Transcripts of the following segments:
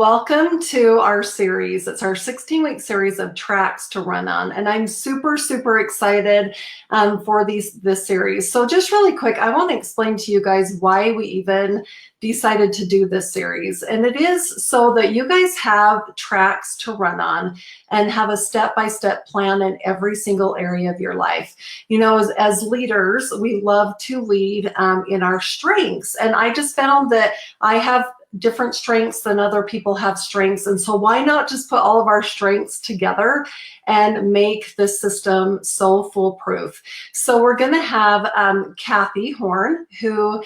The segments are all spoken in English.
Welcome to our series. It's our 16-week series of tracks to run on, and I'm super excited for this series. So just really quick, I want to explain to you guys why we even decided to do this series. And it is so that you guys have tracks to run on and have a step-by-step plan in every single area of your life. You know, as leaders, we love to lead in our strengths. And I just found that I have different strengths than other people have strengths. And so why not just put all of our strengths together and make this system so foolproof? So we're going to have Kathy Horn, who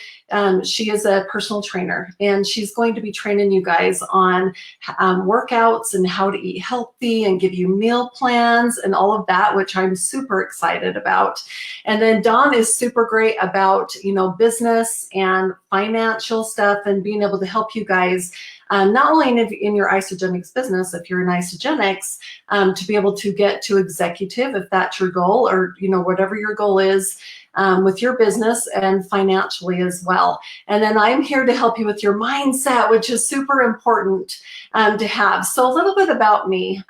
she is a personal trainer, and she's going to be training you guys on workouts and how to eat healthy and give you meal plans and all of that, which I'm super excited about. And then Dawn is super great about, you know, business and financial stuff and being able to help you guys not only in your Isagenix business, if you're in Isagenix, to be able to get to executive if that's your goal, or you know, whatever your goal is with your business and financially as well. And then I'm here to help you with your mindset, which is super important to have. So a little bit about me.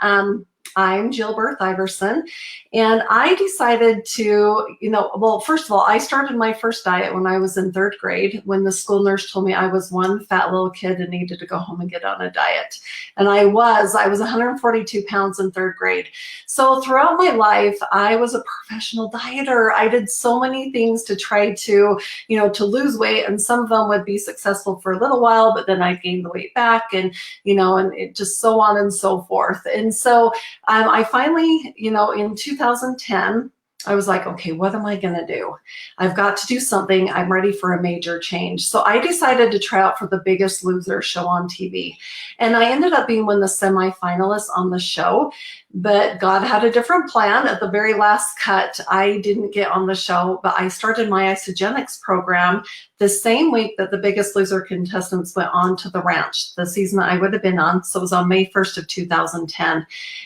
I'm Jill Berth Iverson, and I decided to, you know, well, first of all, I started my first diet when I was in 3rd grade, when the school nurse told me I was one fat little kid and needed to go home and get on a diet. And I was 142 pounds in 3rd grade. So throughout my life, I was a professional dieter. I did so many things to try to, you know, to lose weight, and some of them would be successful for a little while, but then I gained the weight back, and, you know, and it just so on and so forth. And so I finally, you know, in 2010, I was like, okay, what am I going to do? I've got to do something. I'm ready for a major change. So I decided to try out for the Biggest Loser show on TV. And I ended up being one of the semifinalists on the show, but God had a different plan. At the very last cut, I didn't get on the show, but I started my Isagenix program the same week that the Biggest Loser contestants went on to the ranch, the season that I would have been on. So it was on May 1st of 2010.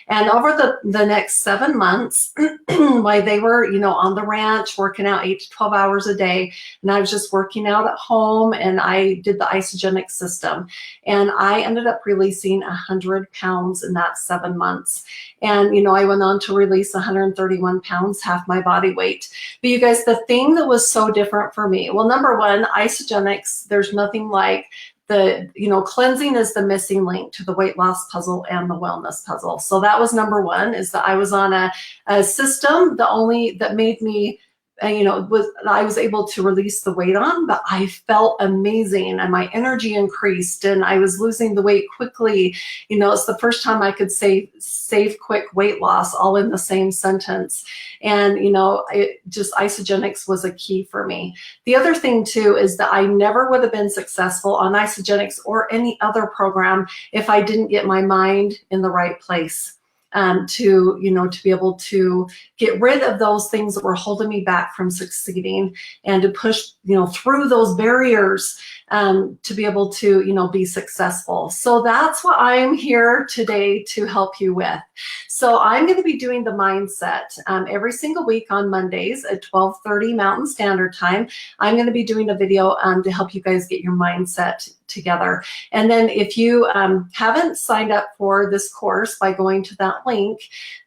And over the next 7 months, while they were, you know, on the ranch, working out 8 to 12 hours a day, and I was just working out at home, and I did the Isagenix system. And I ended up releasing 100 pounds in that 7 months. And, you know, I went on to release 131 pounds, half my body weight. But you guys, the thing that was so different for me, well, number one, Isagenix, there's nothing like the, you know, cleansing is the missing link to the weight loss puzzle and the wellness puzzle. So that was number one, is that I was on a system that made me, you know, I was able to release the weight on, but I felt amazing and my energy increased and I was losing the weight quickly. You know, it's the first time I could say save quick weight loss all in the same sentence. And, you know, Isagenix was a key for me. The other thing too is that I never would have been successful on Isagenix or any other program if I didn't get my mind in the right place. To, you know, to be able to get rid of those things that were holding me back from succeeding, and to push, you know, through those barriers to be able to, you know, be successful. So that's what I'm here today to help you with. So I'm going to be doing the mindset every single week on Mondays at 12:30 Mountain Standard Time. I'm going to be doing a video to help you guys get your mindset together. And then if you haven't signed up for this course by going to that link,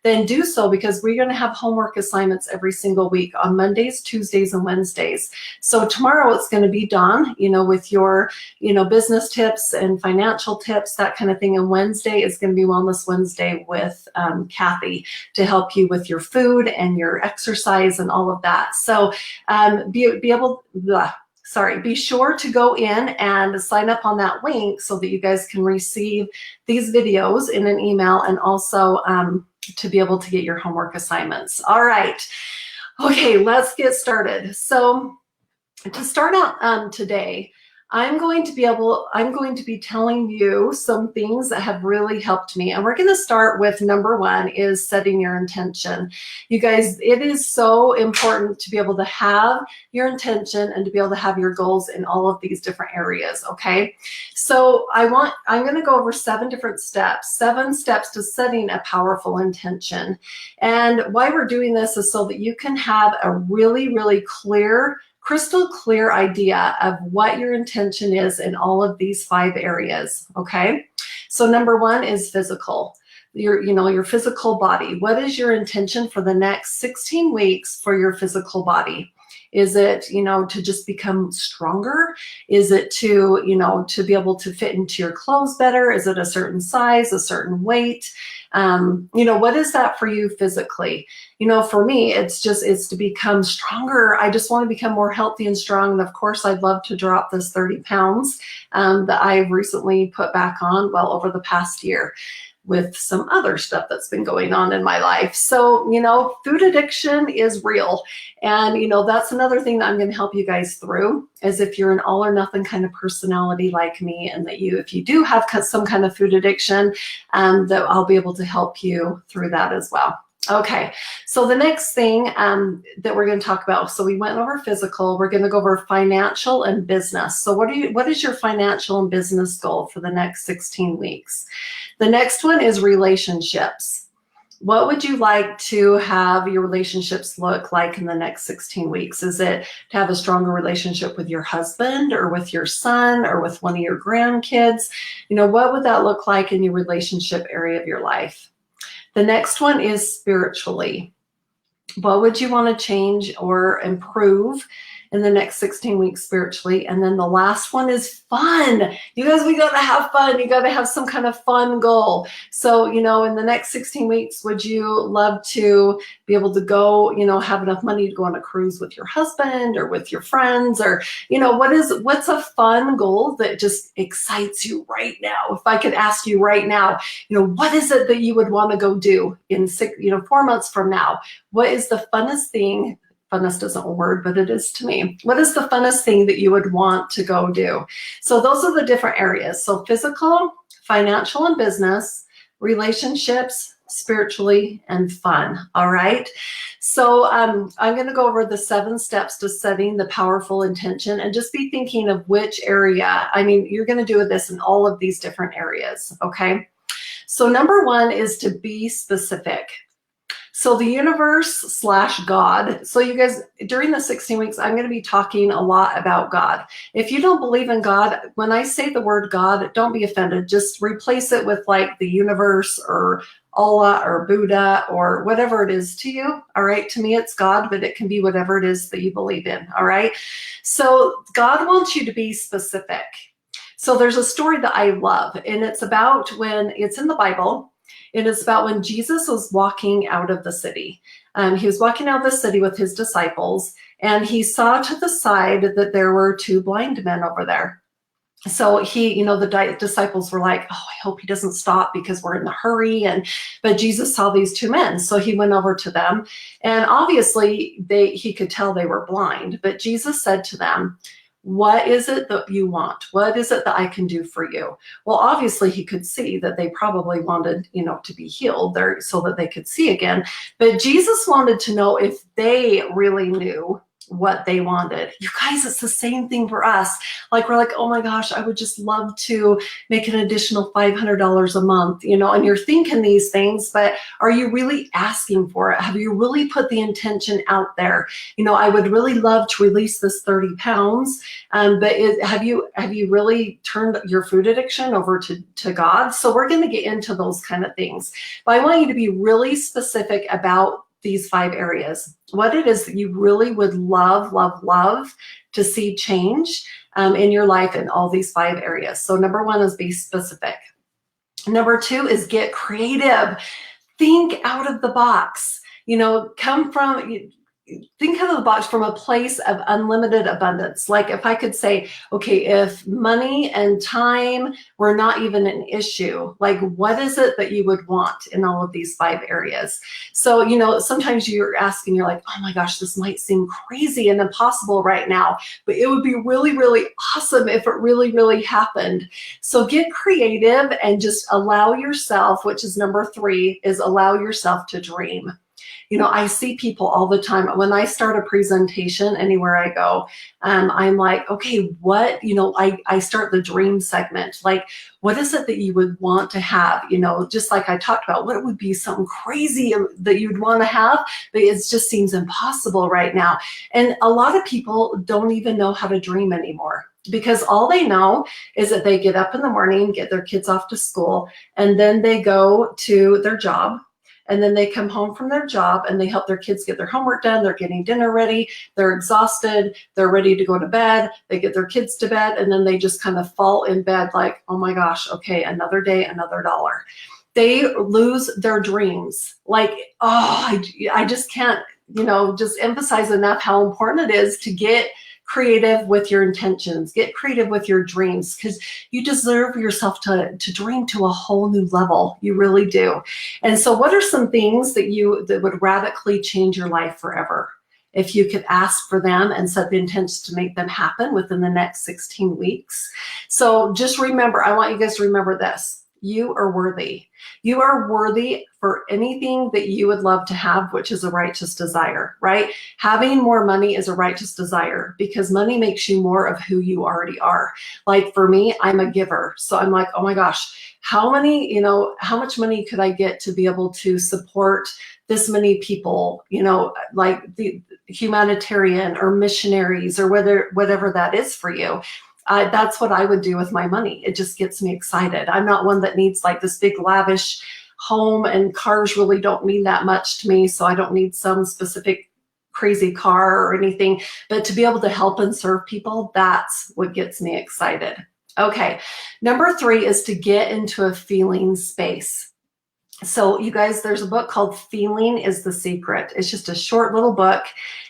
then do so, because we're going to have homework assignments every single week on Mondays, Tuesdays, and Wednesdays. So tomorrow it's going to be Dawn, you know, with your, you know, business tips and financial tips, that kind of thing. And Wednesday is going to be Wellness Wednesday with Kathy, to help you with your food and your exercise and all of that. So be sure to go in and sign up on that link so that you guys can receive these videos in an email, and also to be able to get your homework assignments. All right. Okay, let's get started. So to start out today, I'm going to be telling you some things that have really helped me. And we're going to start with number one, is setting your intention. You guys, it is so important to be able to have your intention and to be able to have your goals in all of these different areas, okay? So I'm going to go over 7 steps to setting a powerful intention. And why we're doing this is so that you can have a really clear, crystal clear idea of what your intention is in all of these 5 areas, okay? So number one is physical. Your physical body. What is your intention for the next 16 weeks for your physical body? Is it, to just become stronger? Is it to be able to fit into your clothes better? Is it a certain size, a certain weight? What is that for you physically? For me, it's to become stronger. I just want to become more healthy and strong. And of course, I'd love to drop this 30 pounds that I've recently put back on, over the past year, with some other stuff that's been going on in my life. So, food addiction is real. And, that's another thing that I'm going to help you guys through, is if you're an all or nothing kind of personality like me, and that if you do have some kind of food addiction, that I'll be able to help you through that as well. Okay, so the next thing that we're going to talk about, so we went over physical, we're going to go over financial and business. So what is your financial and business goal for the next 16 weeks? The next one is relationships. What would you like to have your relationships look like in the next 16 weeks? Is it to have a stronger relationship with your husband, or with your son, or with one of your grandkids? What would that look like in your relationship area of your life? The next one is spiritually. What would you want to change or improve in the next 16 weeks spiritually? And then the last one is fun. You guys, we got to have fun. You got to have some kind of fun goal. So, in the next 16 weeks, would you love to be able to go, have enough money to go on a cruise with your husband or with your friends? Or, what's a fun goal that just excites you right now? If I could ask you right now, what is it that you would want to go do in 4 months from now? What is the funnest thing? Funnest isn't a word, but it is to me. What is the funnest thing that you would want to go do? So those are the different areas. So physical, financial and business, relationships, spiritually, and fun. All right. So I'm going to go over the 7 steps to setting the powerful intention, and just be thinking of which area. You're going to do this in all of these different areas. Okay. So number 1 is to be specific. So the universe / God. So you guys, during the 16 weeks, I'm going to be talking a lot about God. If you don't believe in God, when I say the word God, don't be offended. Just replace it with like the universe, or Allah, or Buddha, or whatever it is to you. All right. To me, it's God, but it can be whatever it is that you believe in. All right. So God wants you to be specific. So there's a story that I love, and it's about it's in the Bible. It is about when Jesus was walking out of the city. He was walking out of the city with his disciples, and he saw to the side that there were 2 blind men over there. So the disciples were like, oh, I hope he doesn't stop because we're in a hurry. But Jesus saw these 2 men. So he went over to them, and obviously he could tell they were blind. But Jesus said to them, what is it that you want? What is it that I can do for you? Well, obviously he could see that they probably wanted, to be healed there so that they could see again. But Jesus wanted to know if they really knew what they wanted. You guys, it's the same thing for us. Like, we're like, oh my gosh, I would just love to make an additional $500 a month, and you're thinking these things, but are you really asking for it? Have you really put the intention out there? I would really love to release this 30 pounds. But have you really turned your food addiction over to God? So we're going to get into those kind of things, but I want you to be really specific about these 5 areas. What it is that you really would love to see change in your life in all these 5 areas. So number 1 is be specific. Number 2 is get creative. Think out of the box. Think out of the box from a place of unlimited abundance. Like, if I could say, okay, if money and time were not even an issue, like, what is it that you would want in all of these 5 areas? So, sometimes you're asking, you're like, oh my gosh, this might seem crazy and impossible right now, but it would be really, really awesome if it really, really happened. So get creative and just allow yourself, which is number 3, is allow yourself to dream. I see people all the time. When I start a presentation anywhere I go, I'm like, okay, what, I start the dream segment. Like, what is it that you would want to have? Just like I talked about, what would be something crazy that you'd want to have, but it just seems impossible right now. And a lot of people don't even know how to dream anymore. because all they know is that they get up in the morning, get their kids off to school, and then they go to their job. And then they come home from their job and they help their kids get their homework done. They're getting dinner ready. They're exhausted. They're ready to go to bed. They get their kids to bed, and then they just kind of fall in bed like, oh my gosh, okay, another day, another dollar. They lose their dreams. Like, oh, I just can't, just emphasize enough how important it is to get creative with your intentions, get creative with your dreams, because you deserve yourself to dream to a whole new level. You really do. And so what are some things that would radically change your life forever? If you could ask for them and set the intentions to make them happen within the next 16 weeks. So just remember, I want you guys to remember this. You are worthy. You are worthy for anything that you would love to have, which is a righteous desire, right? Having more money is a righteous desire because money makes you more of who you already are. Like for me, I'm a giver. So I'm like, oh my gosh, how much money could I get to be able to support this many people, like the humanitarian or missionaries or whatever that is for you. That's what I would do with my money. It just gets me excited. I'm not one that needs like this big lavish home, and cars really don't mean that much to me. So I don't need some specific crazy car or anything, but to be able to help and serve people, that's what gets me excited. Okay. Number 3 is to get into a feeling space. So you guys, there's a book called Feeling is the Secret. It's just a short little book.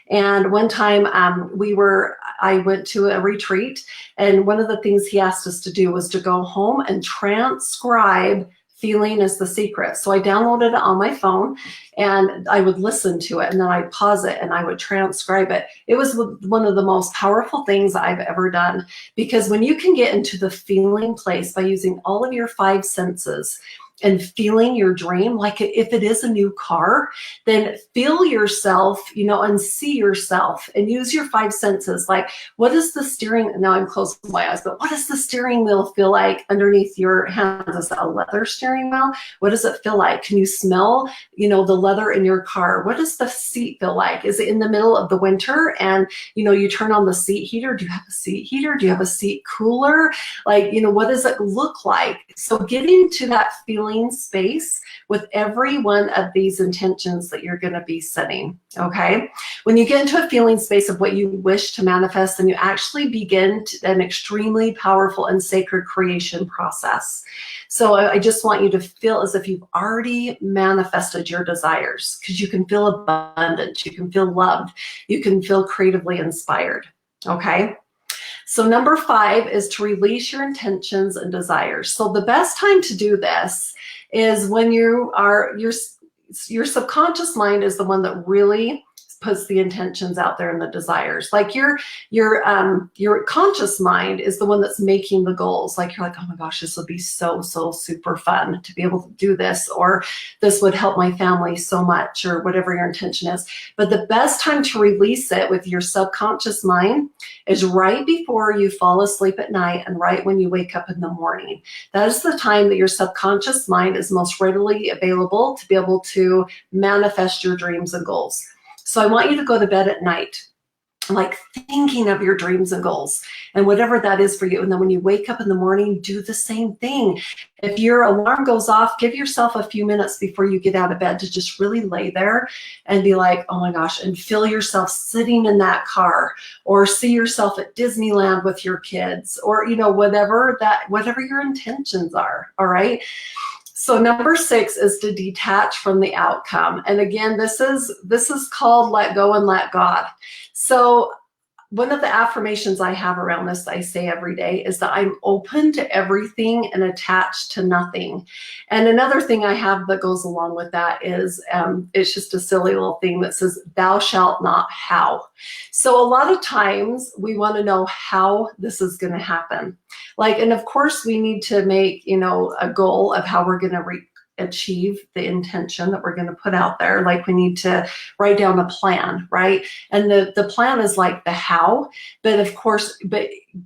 And one time I went to a retreat, and one of the things he asked us to do was to go home and transcribe Feeling is the Secret. So I downloaded it on my phone and I would listen to it, and then I'd pause it and I would transcribe it. It was one of the most powerful things I've ever done, because when you can get into the feeling place by using all of your 5 senses, and feeling your dream, like if it is a new car, then feel yourself, and see yourself and use your 5 senses. Like, what is the steering? Now I'm closing my eyes, but what does the steering wheel feel like underneath your hands? Is that a leather steering wheel? What does it feel like? Can you smell, the leather in your car? What does the seat feel like? Is it in the middle of the winter and, you turn on the seat heater? Do you have a seat heater? Do you have a seat cooler? Like, what does it look like? So getting to that feeling space with every one of these intentions that you're going to be setting. Okay. When you get into a feeling space of what you wish to manifest, then you actually begin an extremely powerful and sacred creation process. So I just want you to feel as if you've already manifested your desires, because you can feel abundant, you can feel loved, you can feel creatively inspired. Okay. So number 5 is to release your intentions and desires. So the best time to do this is when your subconscious mind is the one that really puts the intentions out there and the desires. Like your conscious mind is the one that's making the goals. Like you're like, oh my gosh, this will be so super fun to be able to do this, or this would help my family so much, or whatever your intention is. But the best time to release it with your subconscious mind is right before you fall asleep at night and right when you wake up in the morning. That is the time that your subconscious mind is most readily available to be able to manifest your dreams and goals. So I want you to go to bed at night, like thinking of your dreams and goals and whatever that is for you. And then when you wake up in the morning, do the same thing. If your alarm goes off, give yourself a few minutes before you get out of bed to just really lay there and be like, oh my gosh, and feel yourself sitting in that car, or see yourself at Disneyland with your kids, or, whatever your intentions are. All right. So number 6 is to detach from the outcome. And again, this is called let go and let God. So one of the affirmations I have around this that I say every day is that I'm open to everything and attached to nothing. And another thing I have that goes along with that is it's just a silly little thing that says, thou shalt not how. So a lot of times we want to know how this is going to happen. And of course we need to make, a goal of how we're going to achieve the intention that we're going to put out there. Like we need to write down a plan, right? And the plan is like the how, but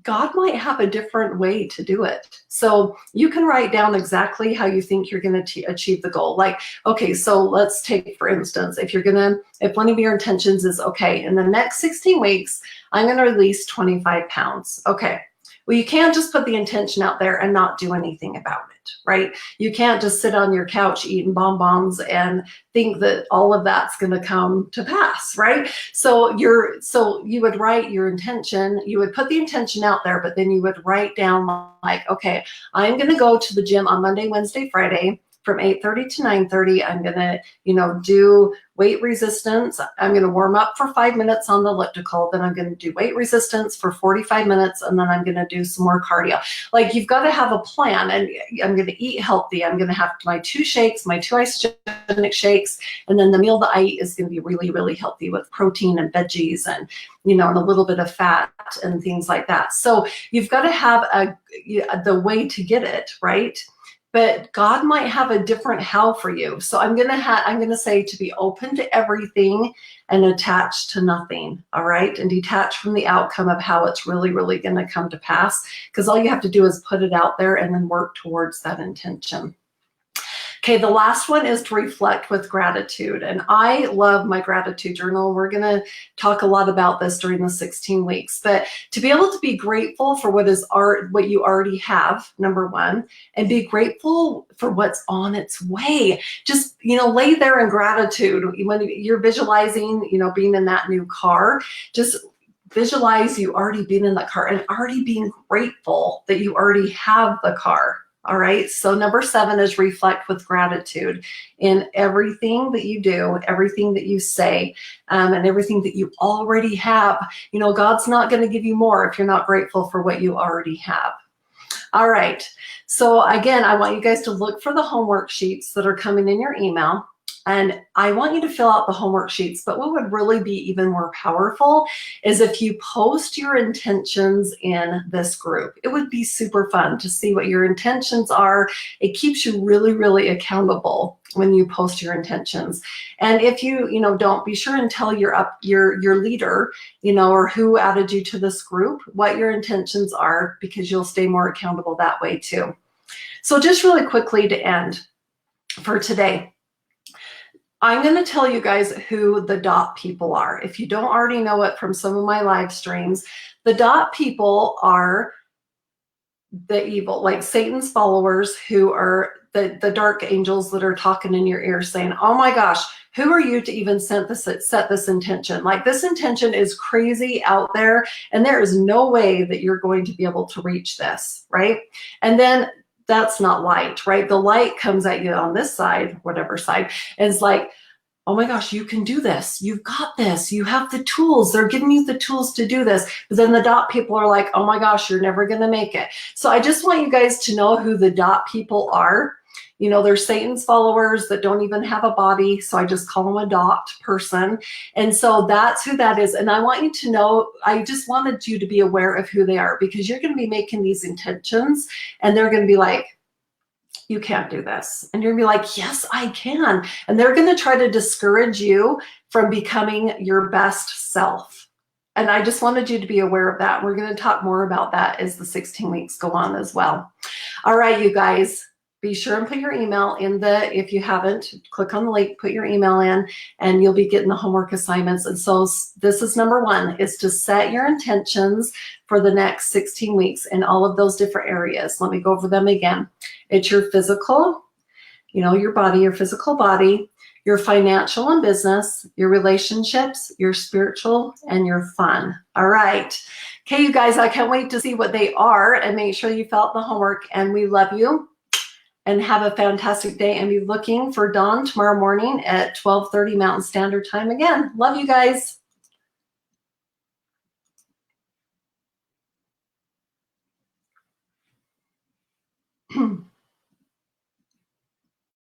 God might have a different way to do it. So you can write down exactly how you think you're going to achieve the goal. Like, okay, so let's take, for instance, if one of your intentions is, okay, in the next 16 weeks, I'm going to release 25 pounds. Okay. Well, you can't just put the intention out there and not do anything about it, right? You can't just sit on your couch eating bonbons and think that all of that's going to come to pass, right? So you would write your intention, you would put the intention out there, but then you would write down like, okay, I'm going to go to the gym on Monday, Wednesday, Friday from 8:30 to 9:30. I'm going to, do weight resistance. I'm going to warm up for 5 minutes on the elliptical. Then I'm going to do weight resistance for 45 minutes. And then I'm going to do some more cardio. Like, you've got to have a plan, and I'm going to eat healthy. I'm going to have my 2 shakes, my 2 isogenic shakes. And then the meal that I eat is going to be really, really healthy with protein and veggies and, and a little bit of fat and things like that. So you've got to have the way to get it, right? But God might have a different how for you. So I'm gonna say to be open to everything and attached to nothing. All right, and detach from the outcome of how it's really, really going to come to pass. Because all you have to do is put it out there and then work towards that intention. Okay, the last one is to reflect with gratitude. And I love my gratitude journal. We're going to talk a lot about this during the 16 weeks. But to be able to be grateful for what you already have, number one, and be grateful for what's on its way. Just, lay there in gratitude. When you're visualizing, being in that new car, just visualize you already being in that car and already being grateful that you already have the car. All right, so number 7 is reflect with gratitude in everything that you do, everything that you say, and everything that you already have. God's not going to give you more if you're not grateful for what you already have. All right, so again, I want you guys to look for the homework sheets that are coming in your email. And I want you to fill out the homework sheets, but what would really be even more powerful is if you post your intentions in this group. It would be super fun to see what your intentions are. It keeps you really, really accountable when you post your intentions. And if you, don't, be sure and tell your leader, or who added you to this group, what your intentions are, because you'll stay more accountable that way too. So just really quickly to end for today, I'm going to tell you guys who the dot people are. If you don't already know it from some of my live streams, the dot people are the evil, like Satan's followers, who are the dark angels that are talking in your ear saying, oh my gosh, who are you to even set this intention? Like, this intention is crazy out there, and there is no way that you're going to be able to reach this, right? And then that's not light, right? The light comes at you on this side, whatever side, and it's like, oh my gosh, you can do this. You've got this. You have the tools. They're giving you the tools to do this. But then the dot people are like, oh my gosh, you're never going to make it. So I just want you guys to know who the dot people are. They're Satan's followers that don't even have a body. So I just call them a dot person. And so that's who that is. And I want you to know, I just wanted you to be aware of who they are, because you're going to be making these intentions and they're going to be like, you can't do this. And you're going to be like, yes, I can. And they're going to try to discourage you from becoming your best self. And I just wanted you to be aware of that. We're going to talk more about that as the 16 weeks go on as well. All right, you guys. Be sure and put your email in if you haven't, click on the link, put your email in, and you'll be getting the homework assignments. And so this is number 1, is to set your intentions for the next 16 weeks in all of those different areas. Let me go over them again. It's your physical, your body, your physical body, your financial and business, your relationships, your spiritual, and your fun. All right. Okay, you guys, I can't wait to see what they are, and make sure you fill out the homework, and we love you. And have a fantastic day, and be looking for Dawn tomorrow morning at 12:30 Mountain Standard Time again. Love you guys.